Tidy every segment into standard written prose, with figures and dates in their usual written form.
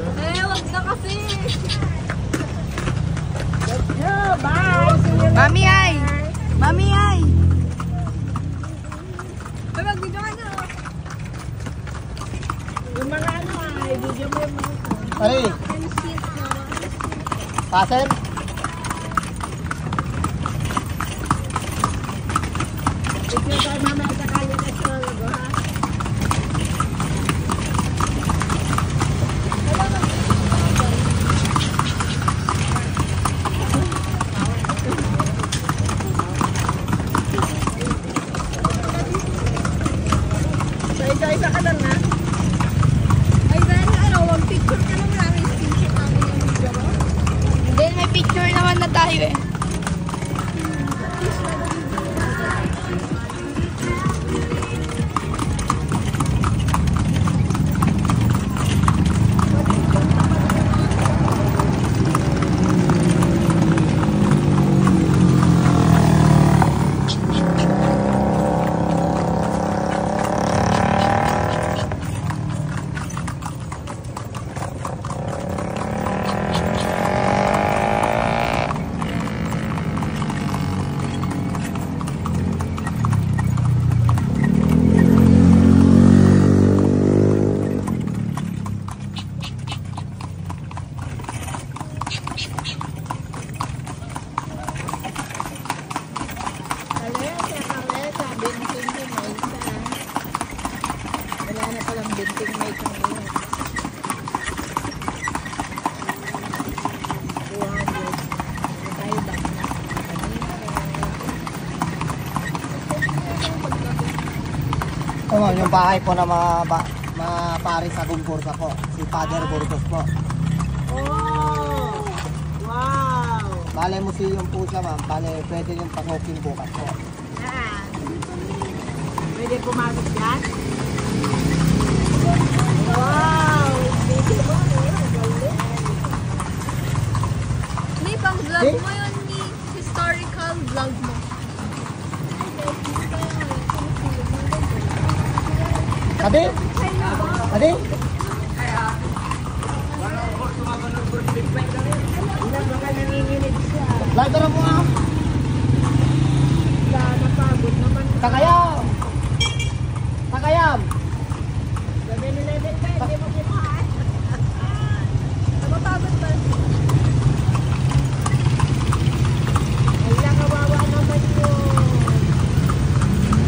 wag na kasi. Let's go, bye! See you Mami later. ay! Mami ay! Ay, mag-video ka na. Yung mga ano ay, video mo yung mga Ari, paser. video tayo mamaya sa kalit na solo, ha? Isa-isa ka lang, ha? Ay, dahil ano, wag picture ka naman namin. Screenshot namin yung video mo. Hindi, may picture naman na tayo eh. Yung bahay po na mga pare sa Gumbursa po. Si Father Burgos po. Oh! Wow! Bale museum po siya ma'am. Bale pwede yung pangukin bukas po. Yan. Pwede pumasok dyan? Wow! Video mo, galing. May pang-vlog mo yun ni historical vlog mo. Ade? Ade? Ilan baka nanginginig siya. Lahat na mo ah. Napagod naman. Takayam! Takayam! Sabi nila din ba, hindi mo bukas. Napapagod ba? Wala, kawawa naman yun.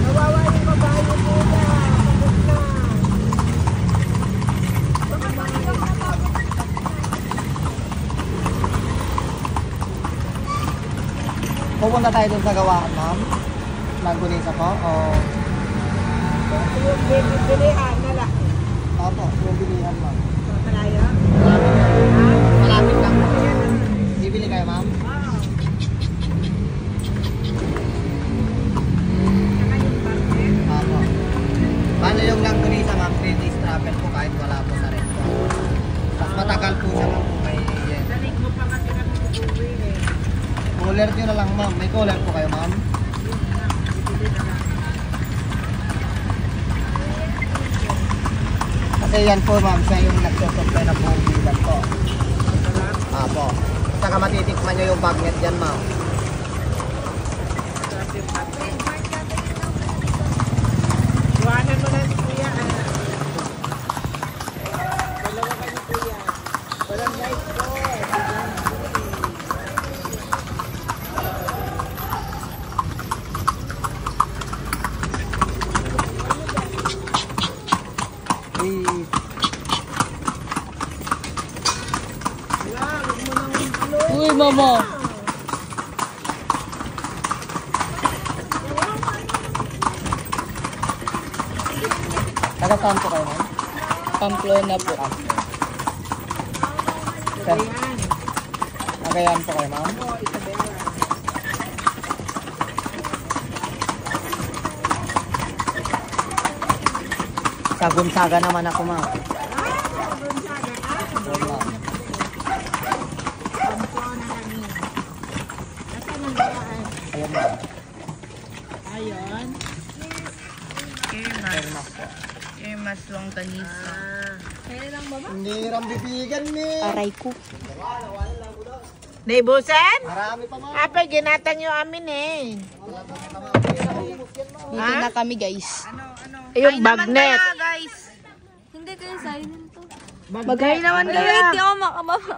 Kawawa yung babae mo na. Pagod na. Baka ba hindi ako napagod? Pupunta tayo dun sa gawaan ma'am. Langgunisa po o... Yung bilihan na lang. Opo, yung bilihan ma'am. Malaya? Malapit lang po. Bibili kayo ma'am? Wow. Opo. Bale yung langgunisa ma'am, 3 days travel po kahit wala po sa rin po. Mas matagal po siya ma'am kung may yen. Dalig mo pa kasi kami uuwi eh. Cooler nyo na lang ma'am. May cooler po kayo ma'am? Kasi yan po ma'am, siya yung nagsusupply na buong bilan po. Apo. Saka matitikman nyo yung bagnet yan ma'am. Iwanan mo na si Kuya. Dalawa ka ni Kuya. Walang light ko. Uy, mama. Taga saan po kayo ma'am? Pamplona po. Sir, Cagayan po kayo ma'am? Oo, Isabela. Sa Gonzaga naman ako ma'am. Gonzaga ka? Doon ma'am. Pamplona kami. Nasaan ang daan? Ayun ma'am. Ayun. Irmas. Ayun ma'am po. Irmas Longganisa. Ah. Kaya lang Hindi ram bibigan ni. Aray ko. Naibusan? Marami pa ma'am. Apa, ginatang yung amin eh. Dito na kami guys. Yung bagnet. Hindi kayo silent to. Mag-hi naman Wait,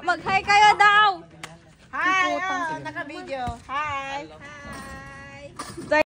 mag-hi kayo daw. Hi, naka-video. Hi. Hi.